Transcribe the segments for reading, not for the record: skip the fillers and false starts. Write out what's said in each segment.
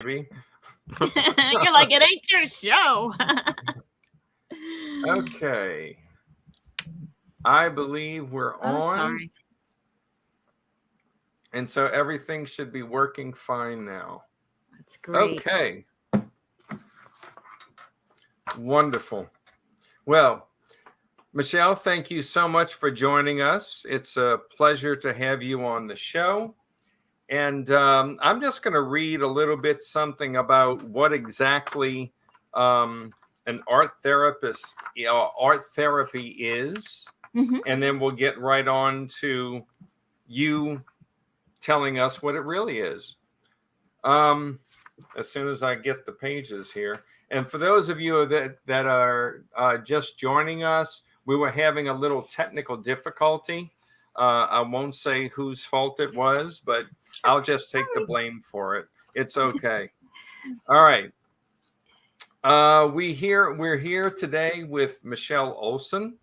You're like, it ain't your show. Okay. I believe we're Oh, on. sorry. And so everything should be working fine now. That's great. Okay. Wonderful. Well, Michelle, thank you so much for joining us. It's a pleasure to have you on the show. And I'm just going to read a little bit something about what exactly an art therapist, art therapy is. Mm-hmm. And then we'll get right on to you telling us what it really is. As soon as I get the pages here. And for those of you that are just joining us, we were having a little technical difficulty. I won't say whose fault it was, but I'll just take the blame for it. It's okay. All right. We're here today with Michelle Olson,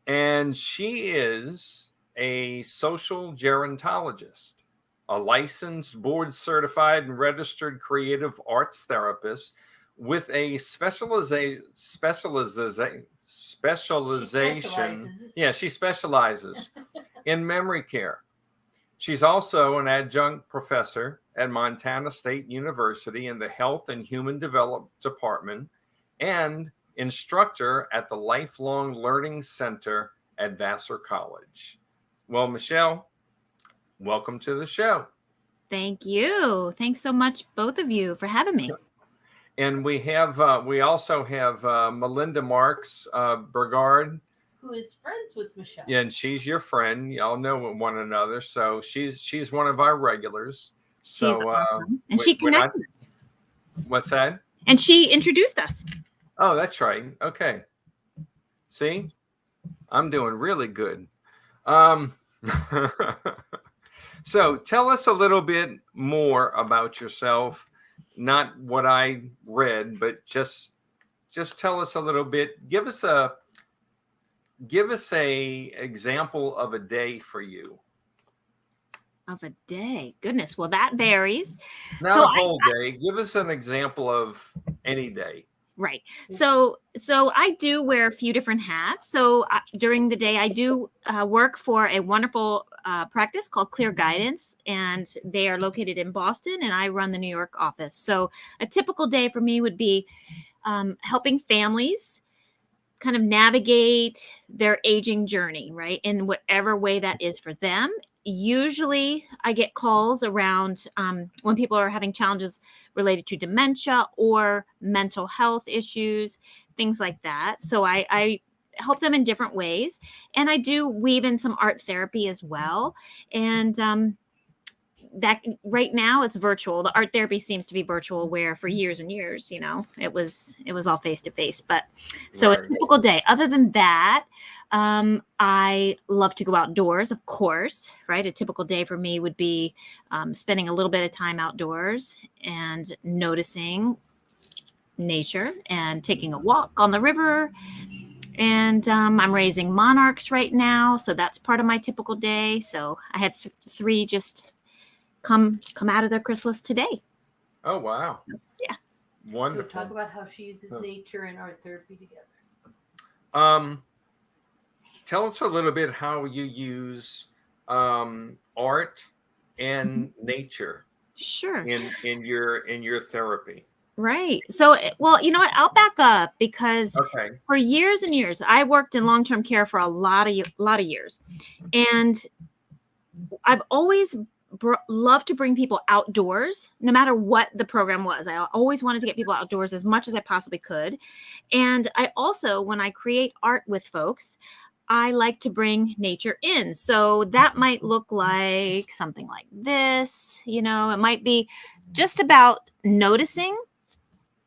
and she is a social gerontologist, a licensed, board-certified, and registered creative arts therapist with a specialization. Yeah, she specializes in memory care. She's also an adjunct professor at Montana State University in the Health and Human Development Department and instructor at the Lifelong Learning Center at Vassar College. Well, Michelle, welcome to the show. Thank you. Thanks so much, both of you, for having me. And we also have Melinda Marks Bergard, who is friends with Michelle. Yeah, and she's your friend. Y'all know one another, so she's one of our regulars. She's awesome. And she connected us. What's that? And she introduced us. Oh, that's right. Okay. See, I'm doing really good. So tell us a little bit more about yourself. Not what I read, but just tell us a little bit. Give us a example of a day for you. Of a day. Goodness. Well, that varies. Not a whole day. Give us an example of any day. Right. So I do wear a few different hats. So during the day, I do work for a wonderful practice called Clear Guidance, and they are located in Boston, and I run the New York office. So a typical day for me would be helping families kind of navigate their aging journey, right? In whatever way that is for them. Usually I get calls around when people are having challenges related to dementia or mental health issues, things like that. So I help them in different ways. And I do weave in some art therapy as well. And that right now it's virtual. The art therapy seems to be virtual, where for years and years, it was all face to face. But so right. A typical day. Other than that, I love to go outdoors, of course, right? A typical day for me would be spending a little bit of time outdoors and noticing nature and taking a walk on the river. And I'm raising monarchs right now, so that's part of my typical day. So I had 3 just come out of their chrysalis today. Oh, wow. Yeah. Wonderful. So talk about how she uses nature and art therapy together. Tell us a little bit how you use art and nature. Sure. In your therapy. Right. So, well, you know what? I'll back up because for years and years, I worked in long-term care for a lot of years, and I've always loved to bring people outdoors, no matter what the program was. I always wanted to get people outdoors as much as I possibly could, and I also, when I create art with folks, I like to bring nature in. So that might look like something like this. It might be just about noticing.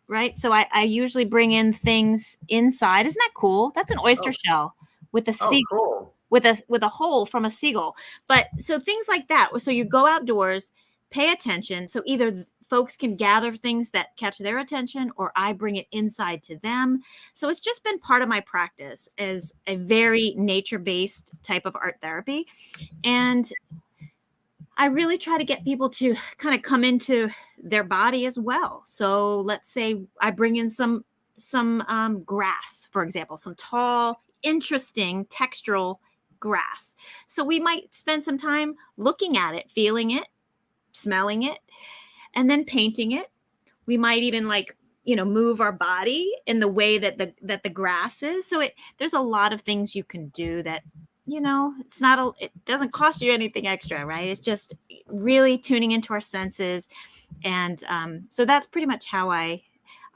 Right. So I usually bring in things inside. Isn't that cool? That's an oyster shell with a seagull, cool. with a hole from a seagull. But so things like that. So you go outdoors, pay attention. So either folks can gather things that catch their attention, or I bring it inside to them. So it's just been part of my practice as a very nature-based type of art therapy. And I really try to get people to kind of come into their body as well. So let's say I bring in some grass, for example, some tall, interesting textural grass. So we might spend some time looking at it, feeling it, smelling it, and then painting it. We might even move our body in the way that the grass is. So there's a lot of things you can do that, it doesn't cost you anything extra, right? It's just really tuning into our senses. And so that's pretty much how I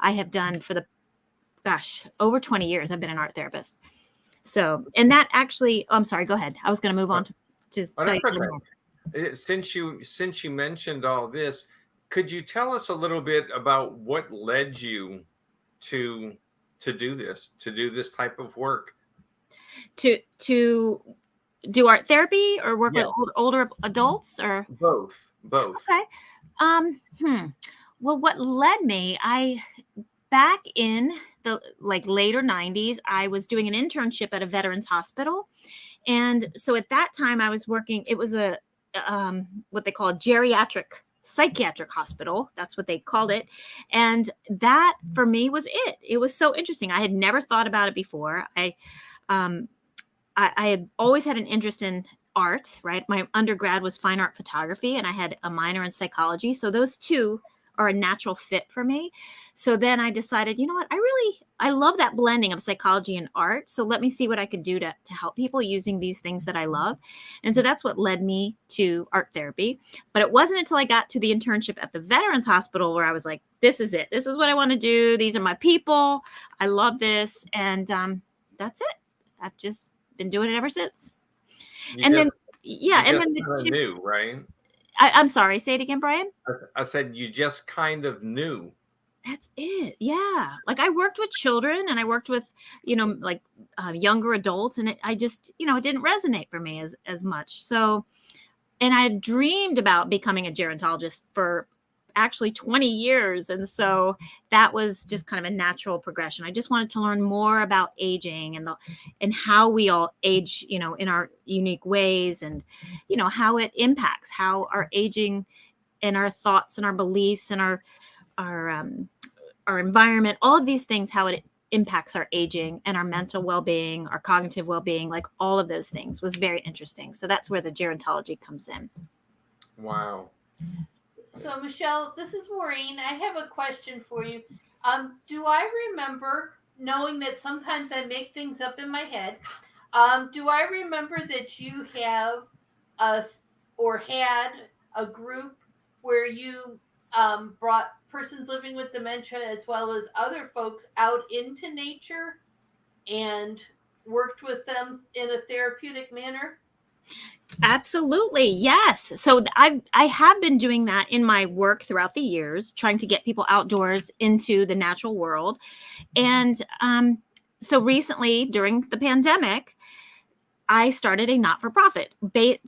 have done for the, over 20 years. I've been an art therapist. So, and that actually, I'm sorry, go ahead. I was going to move on to just tell you. Since you mentioned all this, could you tell us a little bit about what led you to do this type of work? To do art therapy or work with older adults, or both? Okay. Well, what led me, back in the later 90s, I was doing an internship at a veterans hospital. And so at that time I was working, it was a what they call a geriatric psychiatric hospital. That's what they called it. And that for me was it. It was so interesting. I had never thought about it before. I had always had an interest in art, right? My undergrad was fine art photography, and I had a minor in psychology. So those two are a natural fit for me. So then I decided, you know what, I love that blending of psychology and art. So let me see what I could do to help people using these things that I love. And so that's what led me to art therapy. But it wasn't until I got to the internship at the Veterans Hospital where I was like, this is it. This is what I want to do. These are my people. I love this. And that's it. I've just been doing it ever since. Then knew, right? I'm sorry. Say it again, Brian. I said you just kind of knew. That's it. Yeah. I worked with children and I worked with, younger adults, and I just, it didn't resonate for me as much. So, and I had dreamed about becoming a gerontologist for actually 20 years. And so that was just kind of a natural progression. I just wanted to learn more about aging and how we all age, in our unique ways, and, how it impacts how our aging and our thoughts and our beliefs and our environment, all of these things, how it impacts our aging and our mental well-being, our cognitive well-being, all of those things was very interesting. So that's where the gerontology comes in. Wow. So Michelle, this is Maureen. I have a question for you. Do I remember, knowing that sometimes I make things up in my head, do I remember that you have had a group where you brought persons living with dementia as well as other folks out into nature and worked with them in a therapeutic manner? Absolutely. Yes. So I have been doing that in my work throughout the years, trying to get people outdoors into the natural world. And so recently during the pandemic, I started a not-for-profit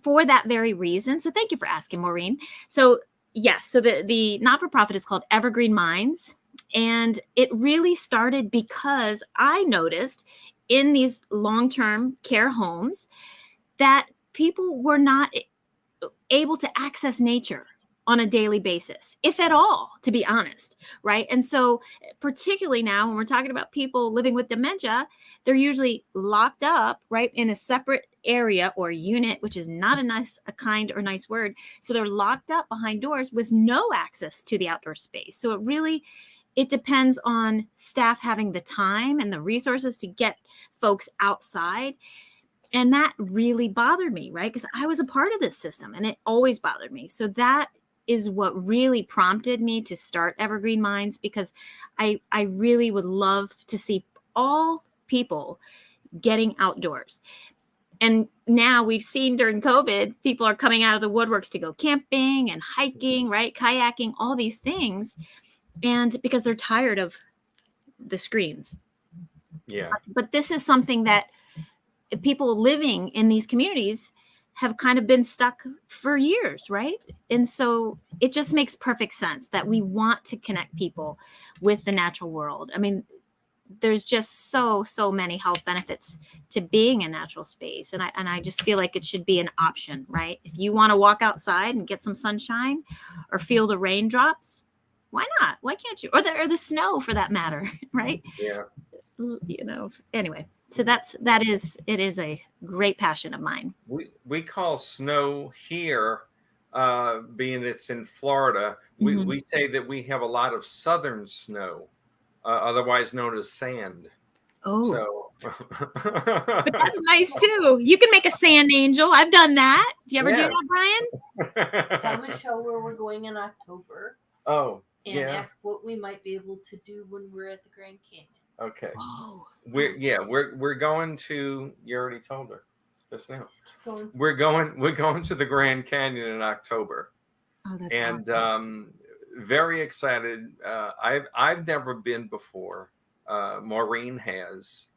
for that very reason. So thank you for asking, Maureen. So yes, so the not-for-profit is called Evergreen Minds. And it really started because I noticed in these long-term care homes that people were not able to access nature on a daily basis, if at all, to be honest, right? And so particularly now when we're talking about people living with dementia, they're usually locked up, right, in a separate area or unit, which is not a kind or nice word. So they're locked up behind doors with no access to the outdoor space. So it depends on staff having the time and the resources to get folks outside. And that really bothered me, right? Because I was a part of this system and it always bothered me. So that is what really prompted me to start Evergreen Minds, because I really would love to see all people getting outdoors. And now we've seen during COVID, people are coming out of the woodworks to go camping and hiking, right? Kayaking, all these things. And because they're tired of the screens. Yeah. But this is something that people living in these communities have kind of been stuck for years, right? And so it just makes perfect sense that we want to connect people with the natural world. I mean, there's just so many health benefits to being in natural space. And I just feel like it should be an option, right? If you want to walk outside and get some sunshine or feel the raindrops, why not? Why can't you? Or the snow for that matter, right? Yeah. Anyway, so it is a great passion of mine. We call snow here, being it's in Florida, we say that we have a lot of southern snow, otherwise known as sand. Oh, so but that's nice too. You can make a sand angel. I've done that. Do you ever do that, Brian? Tell Michelle where we're going in October. Oh, and ask what we might be able to do when we're at the Grand Canyon. Okay. Oh. We're going to. You already told her just now. Going. We're going to the Grand Canyon in October. Oh, that's awesome. Very excited. I've never been before. Maureen has,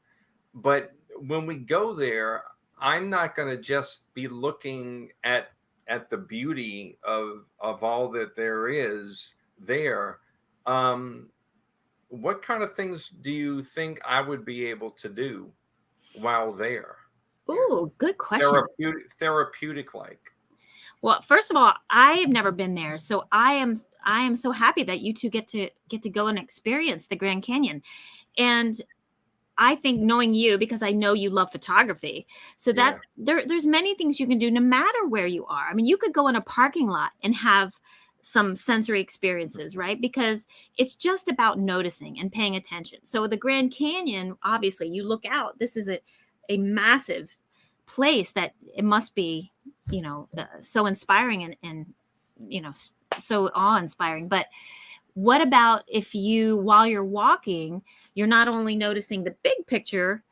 but when we go there, I'm not going to just be looking at the beauty of all that there is there. What kind of things do you think I would be able to do while there? Ooh, good question. Therapeutic like. Well, first of all, I have never been there, so I am so happy that you two get to go and experience the Grand Canyon. And I think, knowing you, because I know you love photography, so that there's many things you can do no matter where you are. I mean, you could go in a parking lot and have some sensory experiences, right? Because it's just about noticing and paying attention. So the Grand Canyon, obviously, you look out, this is a massive place that it must be, so inspiring and so awe-inspiring. But what about if while you're walking, you're not only noticing the big picture,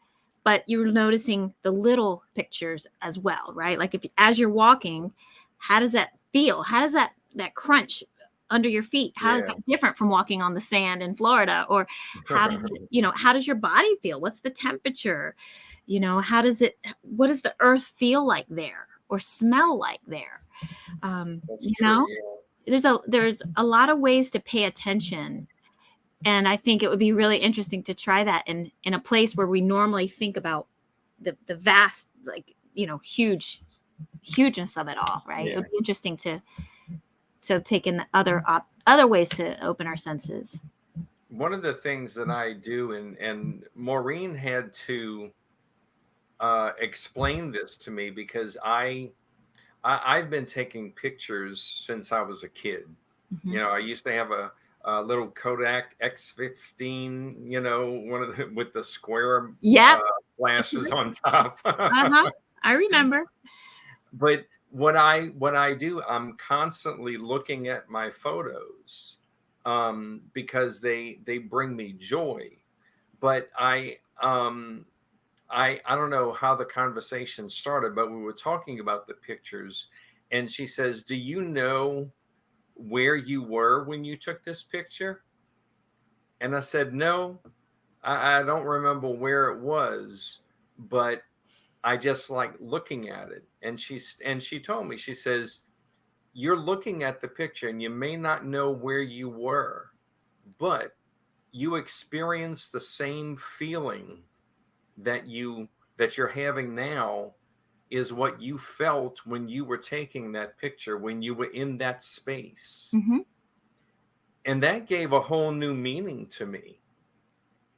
but you're noticing the little pictures as well, right? Like as you're walking, how does that feel? How does that crunch under your feet? How is that different from walking on the sand in Florida? Or how does it, how does your body feel? What's the temperature? What does the earth feel like there or smell like there? There's a lot of ways to pay attention. And I think it would be really interesting to try that in a place where we normally think about the vast, hugeness of it all, right? Yeah. It would be interesting to take in the other ways to open our senses. One of the things that I do, and Maureen had to explain this to me, because I've been taking pictures since I was a kid. Mm-hmm. I used to have a little Kodak X15, one of the with the square flashes on top. I remember. But what I do, I'm constantly looking at my photos because they bring me joy. But I don't know how the conversation started, but we were talking about the pictures, and she says, "Do you know where you were when you took this picture?" And I said, "No, I don't remember where it was, but I just like looking at it." And she told me, she says, "You're looking at the picture and you may not know where you were, but you experience the same feeling that you're having now is what you felt when you were taking that picture, when you were in that space." Mm-hmm. And that gave a whole new meaning to me,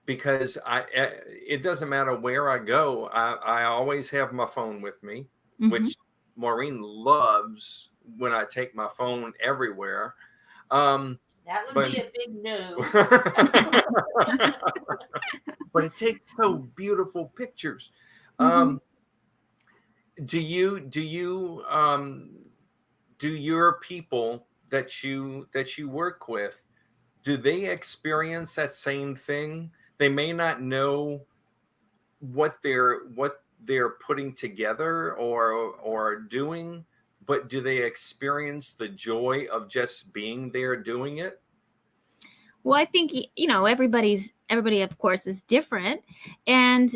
because it doesn't matter where I go. I always have my phone with me, mm-hmm. which Maureen loves when I take my phone everywhere. That would be a big no. But it takes so beautiful pictures. Mm-hmm. Do your people that you work with, do they experience that same thing? They may not know what they're putting together or doing, but do they experience the joy of just being there doing it? Well, I think, everybody, of course, is different. And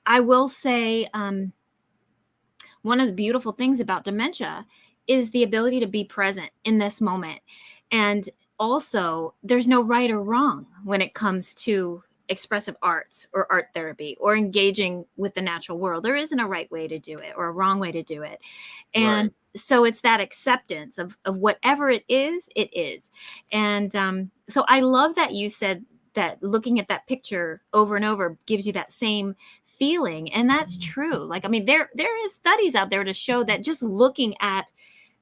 I will say, one of the beautiful things about dementia is the ability to be present in this moment. And also, there's no right or wrong when it comes to expressive arts or art therapy or engaging with the natural world. There isn't a right way to do it or a wrong way to do it. And so it's that acceptance of whatever it is, it is. And so I love that you said that looking at that picture over and over gives you that same feeling. And that's true. Like, I mean, there is studies out there to show that just looking out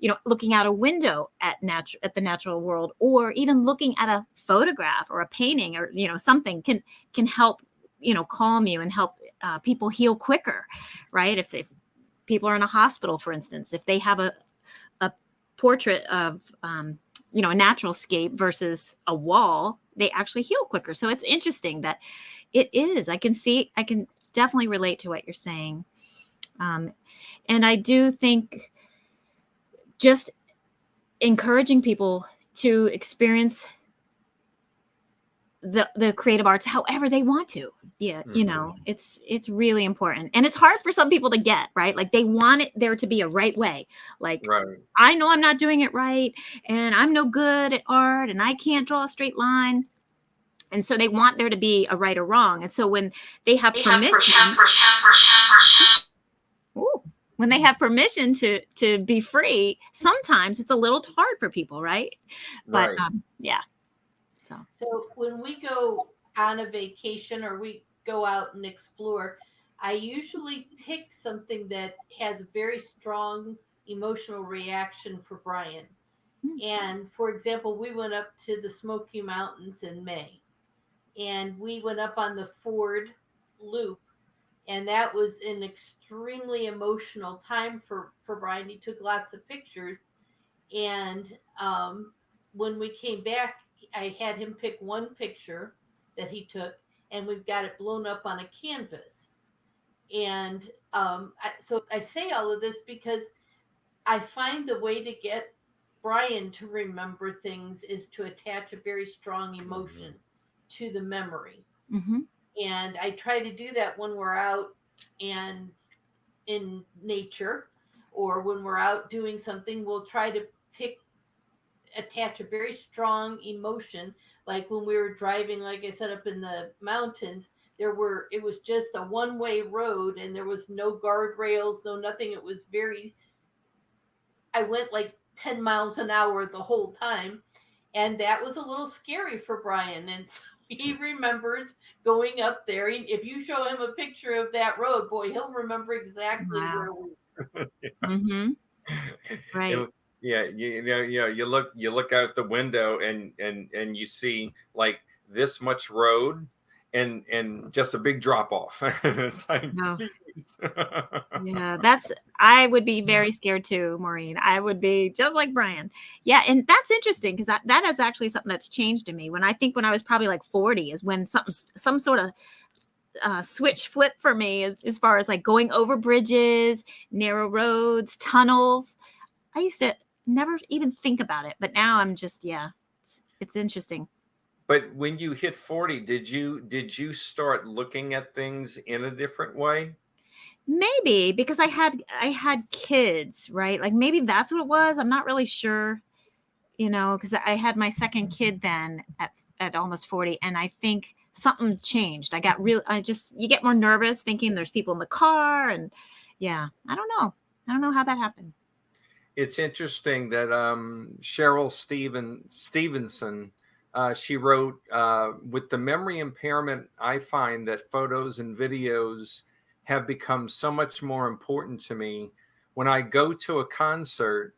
a window at the natural world, or even looking at a photograph or a painting or, something can help, calm you and help people heal quicker. Right. If people are in a hospital, for instance, if they have a portrait of, a natural scape versus a wall, they actually heal quicker. So it's interesting that it is. I can definitely relate to what you're saying. And I do think just encouraging people to experience the creative arts however they want to. Yeah. It's really important. And it's hard for some people to get, right? Like they want it there to be a right way. Like, I know I'm not doing it right, and I'm no good at art, and I can't draw a straight line. And so they want there to be a right or wrong. And so when they have when they have permission to be free, sometimes it's a little hard for people, right? But yeah. So when we go on a vacation or we go out and explore, I usually pick something that has a very strong emotional reaction for Brian. And for example, we went up to the Smoky Mountains in May, and we went up on the Ford Loop, and that was an extremely emotional time for Brian. He took lots of pictures, and when we came back, I had him pick one picture that he took, and we've got it blown up on a canvas. And so I say all of this because I find the way to get Brian to remember things is to attach a very strong emotion to the memory. And I try to do that when we're out and in nature, or when we're out doing something, we'll try to attach a very strong emotion. Like when we were driving, like I said, up in the mountains, it was just a one-way road, and there was no guardrails, no nothing. It was I went like 10 miles an hour the whole time, and that was a little scary for Brian. And so he remembers going up there. If you show him a picture of that road, boy, he'll remember exactly where we were. Right. You look out the window and you see like this much road and just a big drop off. It's like, I would be very scared too, Maureen. I would be just like Brian. Yeah. And that's interesting because that is actually something that's changed in me. When I was probably like 40 is when some sort of switch flip for me as far as like going over bridges, narrow roads, tunnels. I used to never even think about it, but now I'm just, it's interesting. But when you hit 40, did you start looking at things in a different way? Maybe because I had kids, right? Like maybe that's what it was. I'm not really sure, because I had my second kid then at almost 40, and I think something changed. You get more nervous thinking there's people in the car, and I don't know how that happened. It's interesting that Cheryl Stevenson, she wrote, with the memory impairment, I find that photos and videos have become so much more important to me. When I go to a concert,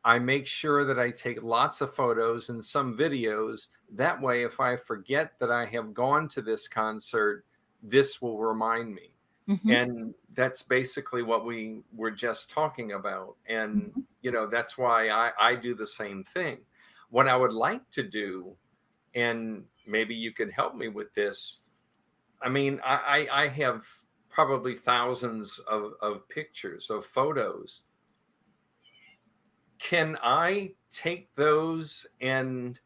I make sure that I take lots of photos and some videos. That way, if I forget that I have gone to this concert, this will remind me. And that's basically what we were just talking about. And, that's why I do the same thing. What I would like to do, and maybe you could help me with this. I mean, I have probably thousands of pictures, of photos. Can I take those and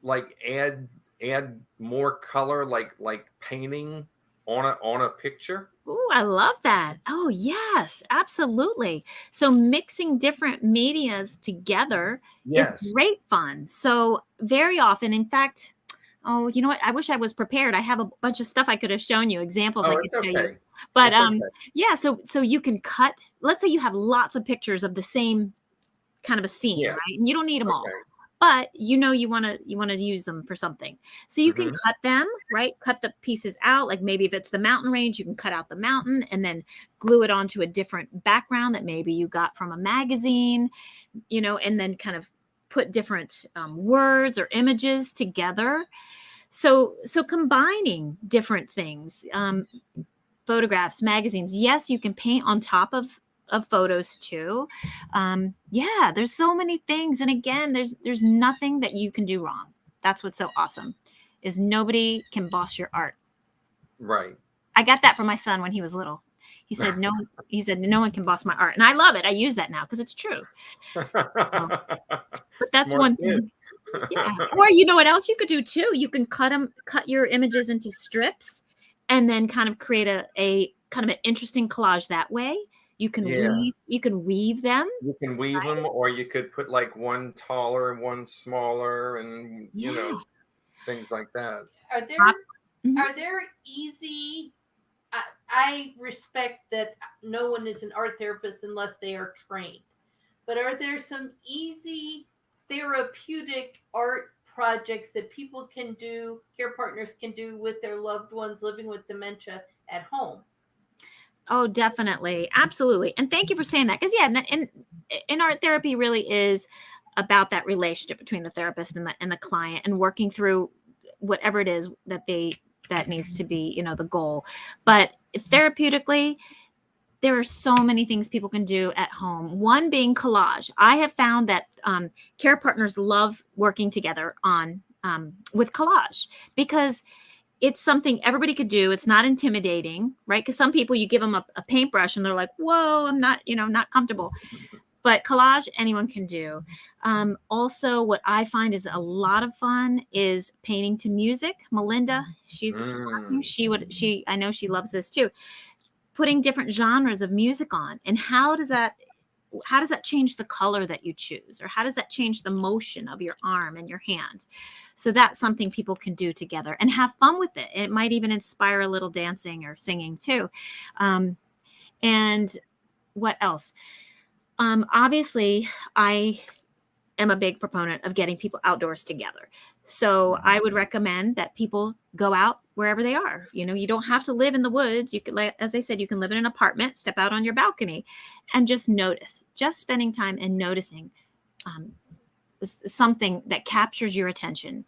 like add more color, like painting on a picture? Oh, I love that. Oh, yes, absolutely. So mixing different medias together is great fun. So very often, in fact, Oh, you know what? I wish I was prepared. I have a bunch of stuff I could have shown you, examples I Oh, could it's show you. okay. But It's okay. yeah, so you can cut, let's say you have lots of pictures of the same kind of a scene, Yeah. right? And you don't need them all. Okay. But you want to use them for something. So you can cut them, right? Cut the pieces out. Like maybe if it's the mountain range, you can cut out the mountain and then glue it onto a different background that maybe you got from a magazine, and then kind of put different words or images together. So combining different things, photographs, magazines. Yes, you can paint on top of photos too. Yeah, there's so many things. And again, there's nothing that you can do wrong. That's what's so awesome, is nobody can boss your art. Right. I got that from my son when he was little. He said, no one can boss my art. And I love it. I use that now because it's true. But that's Smart one kid. thing. Yeah. Or you know what else you could do too? You can cut your images into strips and then kind of create a kind of an interesting collage that way. You can weave them. You can weave them, or you could put like one taller and one smaller, and things like that. Are there easy? I respect that no one is an art therapist unless they are trained. But are there some easy therapeutic art projects that people can do, care partners can do with their loved ones living with dementia at home? Oh, definitely. Absolutely. And thank you for saying that. Because in art therapy really is about that relationship between the therapist and the client, and working through whatever it is that needs to be, the goal. But therapeutically, there are so many things people can do at home. One being collage. I have found that care partners love working together on with collage, because it's something everybody could do. It's not intimidating, right? Because some people, you give them a paintbrush and they're like, whoa, I'm not, not comfortable. But collage, anyone can do. Also, what I find is a lot of fun is painting to music. Melinda, I know she loves this too. Putting different genres of music on, and how does that change the color that you choose, or how does that change the motion of your arm and your hand? So that's something people can do together and have fun with it. It might even inspire a little dancing or singing too. And what else? Obviously, I am a big proponent of getting people outdoors together. So I would recommend that people go out wherever they are. You don't have to live in the woods. You could, as I said, you can live in an apartment, step out on your balcony and just notice, just spending time and noticing something that captures your attention.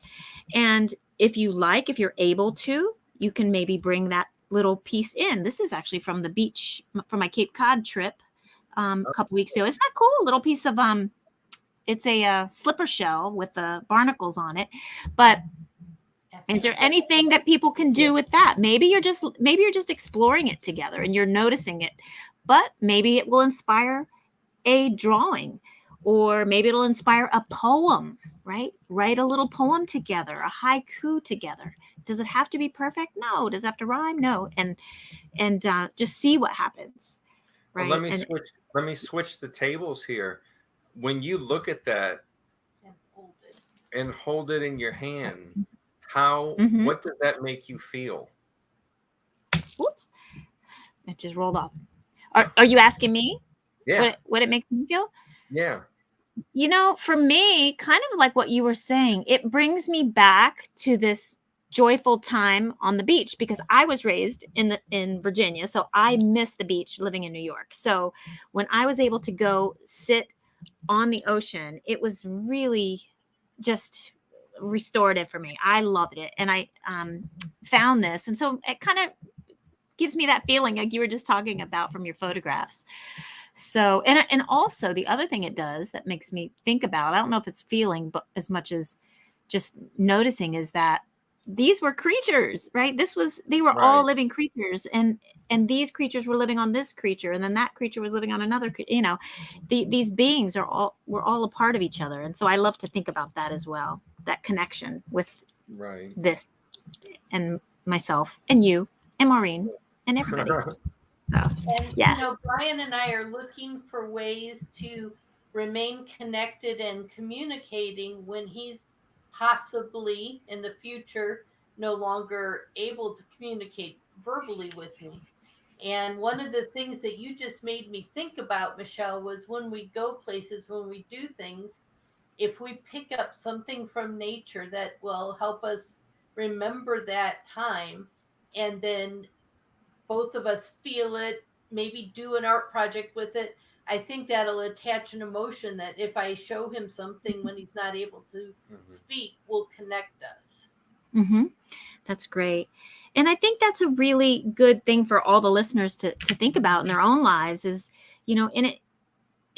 And if you're able to, you can maybe bring that little piece in. This is actually from the beach, from my Cape Cod trip a couple weeks ago. Isn't that cool? A little piece of it's a slipper shell with the barnacles on it. But is there anything that people can do with that? Maybe you're just exploring it together and you're noticing it, but maybe it will inspire a drawing, or maybe it'll inspire a poem, right? Write a little poem together, a haiku together. Does it have to be perfect? No. Does it have to rhyme? No. And just see what happens. Right. Well, let me switch the tables here. When you look at that and hold it in your hand, what does that make you feel? Whoops. It just rolled off. Are you asking me? Yeah. What it makes me feel? Yeah. For me, kind of like what you were saying, it brings me back to this joyful time on the beach, because I was raised in Virginia. So I miss the beach living in New York. So when I was able to go sit on the ocean, it was really just restorative for me. I loved it. And I found this. And so it kind of gives me that feeling like you were just talking about from your photographs. So, and also the other thing it does that makes me think about, I don't know if it's feeling, but as much as just noticing, is that these were creatures, right? They were all living creatures, and these creatures were living on this creature, and then that creature was living on another, these beings were all a part of each other. And so I love to think about that as well, that connection with this and myself and you and Maureen and everybody. So, and Brian and I are looking for ways to remain connected and communicating when he's possibly in the future no longer able to communicate verbally with me. And one of the things that you just made me think about, Michelle, was when we go places, when we do things, if we pick up something from nature that will help us remember that time, and then both of us feel it, maybe do an art project with it, I think that'll attach an emotion that if I show him something when he's not able to speak, will connect us. Mm-hmm. That's great. And I think that's a really good thing for all the listeners to think about in their own lives is, and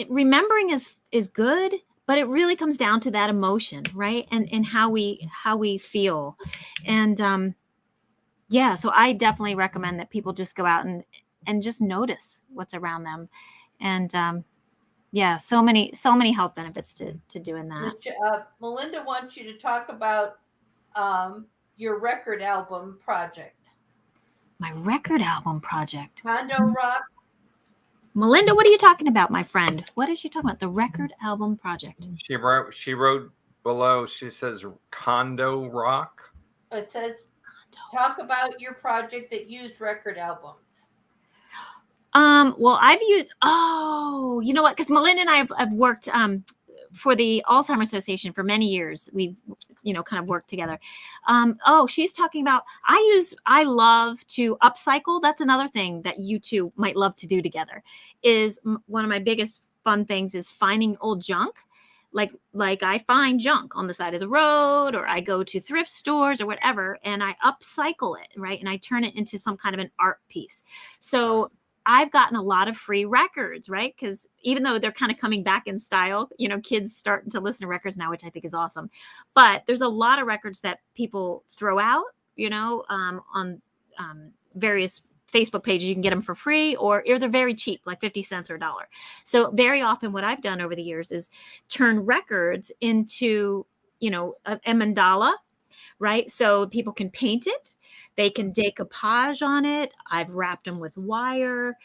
remembering is good, but it really comes down to that emotion, right? And how we feel. And so I definitely recommend that people just go out and just notice what's around them. And so many health benefits to doing that. Melinda wants you to talk about your record album project. My record album project. Condo Rock. Melinda, what are you talking about, my friend? What is she talking about? The record album project. She wrote below, she says Condo Rock. It says, talk about your project that used record albums. Well, I've used, you know what? Because Melinda and I have worked for the Alzheimer's Association for many years. We've, kind of worked together. She's talking about, I love to upcycle. That's another thing that you two might love to do together. Is one of my biggest fun things is finding old junk. Like I find junk on the side of the road, or I go to thrift stores or whatever, and I upcycle it, right? And I turn it into some kind of an art piece. So I've gotten a lot of free records, right? Because even though they're kind of coming back in style, kids starting to listen to records now, which I think is awesome. But there's a lot of records that people throw out, on various Facebook pages. You can get them for free, or they're very cheap, like 50 cents or $1. So very often what I've done over the years is turn records into, a mandala, right? So people can paint it. They can decoupage on it. I've wrapped them with wire.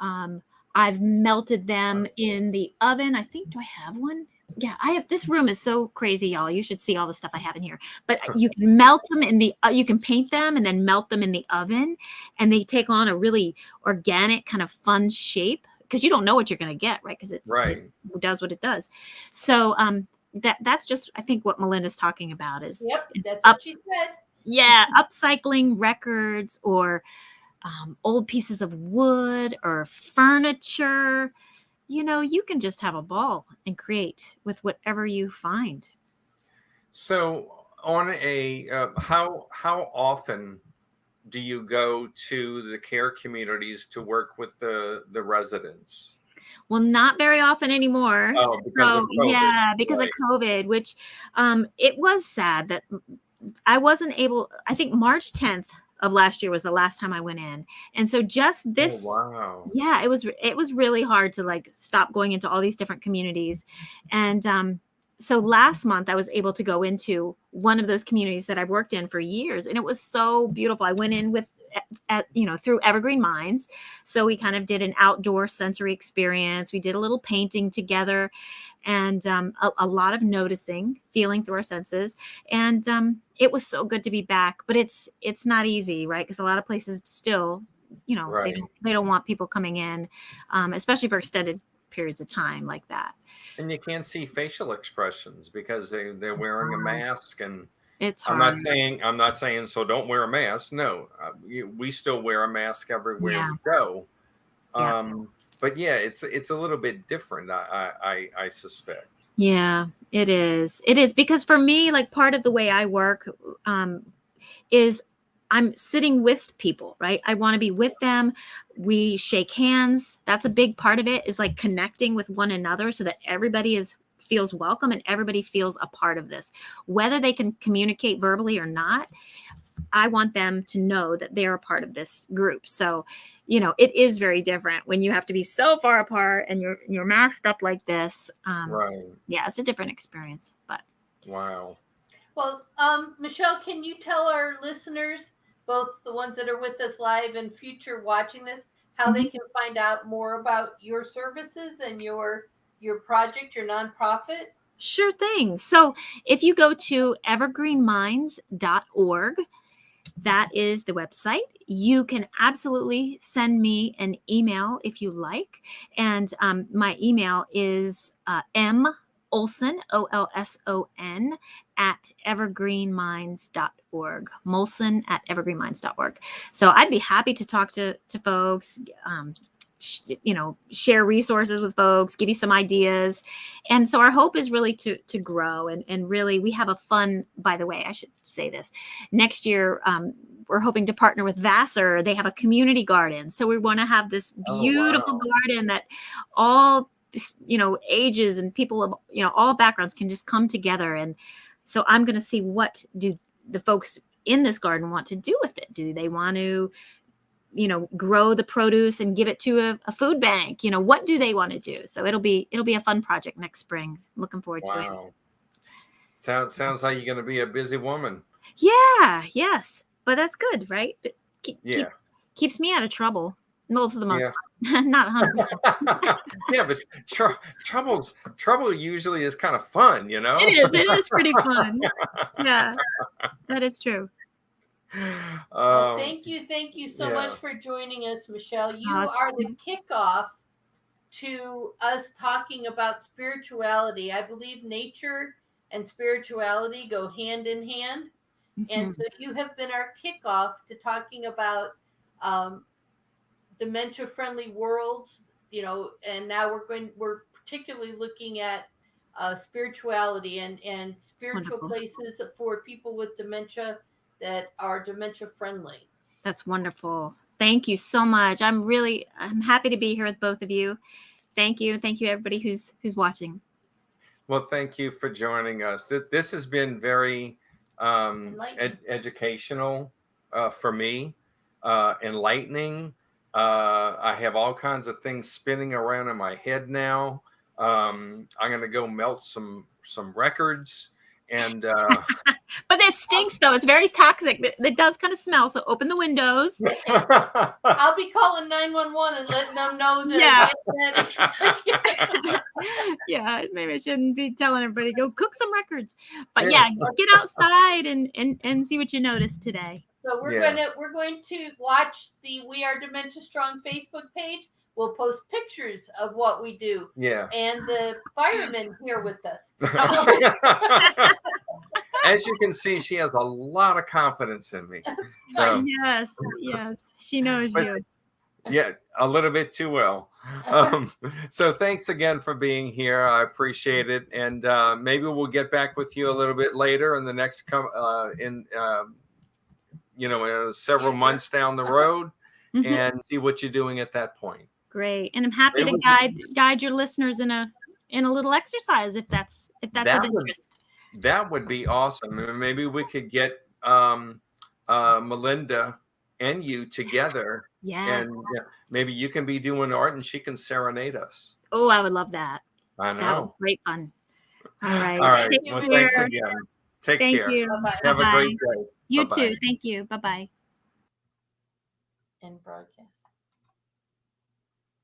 I've melted them in the oven. I think, do I have one? Yeah, I have. This room is so crazy, y'all. You should see all the stuff I have in here. But you can melt them you can paint them and then melt them in the oven, and they take on a really organic kind of fun shape, because you don't know what you're going to get, right? Because it does what it does. So that's just, I think, what Melinda's talking about is. Yep, that's what she said. Yeah, upcycling records or old pieces of wood or furniture. You can just have a ball and create with whatever you find. So on how often do you go to the care communities to work with the residents? Well, not very often anymore. Oh, because of COVID. Yeah, because of COVID, which it was sad that I wasn't able. I think March 10th of last year was the last time I went in. And so just this, yeah, it was really hard to stop going into all these different communities. And so last month I was able to go into one of those communities that I've worked in for years. And it was so beautiful. I went in through Evergreen Minds. So we kind of did an outdoor sensory experience. We did a little painting together, and a lot of noticing, feeling through our senses. And it was so good to be back, but it's not easy, right? Because a lot of places still, they don't want people coming in, especially for extended periods of time like that. And you can't see facial expressions because they're wearing a mask, and it's hard. I'm not saying so don't wear a mask. No, we still wear a mask everywhere we go. But yeah, it's a little bit different, I suspect. Yeah, it is. It is, because for me, part of the way I work is I'm sitting with people, right? I want to be with them. We shake hands. That's a big part of it, is connecting with one another so that everybody feels welcome and everybody feels a part of this. Whether they can communicate verbally or not, I want them to know that they're a part of this group. So, it is very different when you have to be so far apart and you're masked up like this. Right. Yeah, it's a different experience, but. Wow. Well, Michelle, can you tell our listeners, both the ones that are with us live and future watching this, how they can find out more about your services and your project, your nonprofit? Sure thing. So if you go to evergreenminds.org, that is the website. You can absolutely send me an email if you like. And my email is Olson, Olson, at evergreenminds.org. Molson at evergreenminds.org. So I'd be happy to talk to folks, share resources with folks, give you some ideas. And so our hope is really to grow and really, we have a fun, by the way, I should say this, next year, we're hoping to partner with Vassar. They have a community garden. So we want to have this beautiful garden that all, ages and people of, all backgrounds can just come together. And so I'm going to see, what do the folks in this garden want to do with it? Do they want to grow the produce and give it to a food bank? What do they want to do? So it'll be a fun project next spring. Looking forward to it. Sounds like you're going to be a busy woman. Yeah. Yes. But that's good, right? Keeps me out of trouble. Well, for the most part. Not 100%. Yeah, but trouble usually is kind of fun, It is pretty fun. Yeah, that is true. Thank you so much for joining us, Michelle. You are the kickoff to us talking about spirituality. I believe nature and spirituality go hand in hand. And so you have been our kickoff to talking about dementia-friendly worlds, and now we're particularly looking at spirituality and spiritual places for people with dementia that are dementia friendly. That's wonderful. Thank you so much. I'm happy to be here with both of you. Thank you. Thank you, everybody who's watching. Well, thank you for joining us. This has been very educational for me, enlightening. I have all kinds of things spinning around in my head now. I'm going to go melt some records. And but that stinks, though. It's very toxic. It does kind of smell. So open the windows. I'll be calling 911 and letting them know that. Yeah, maybe I shouldn't be telling everybody go cook some records. But yeah, get outside and see what you notice today. So we're going to watch the We Are Dementia Strong Facebook page. We'll post pictures of what we do. Yeah. And the firemen here with us. As you can see, she has a lot of confidence in me. So. Yes. She knows you. Yeah, a little bit too well. So thanks again for being here. I appreciate it. And maybe we'll get back with you a little bit later in the next several months down the road and see what you're doing at that point. Great. And I'm happy to guide your listeners in a little exercise if that's of interest. That would be awesome. Maybe we could get Melinda and you together. Yeah. And maybe you can be doing art and she can serenade us. Oh, I would love that. I know. That would be great fun. All right. Well, thanks again. Take care. Thank you. Have a great day. You too. Thank you. Bye-bye. And broadcast.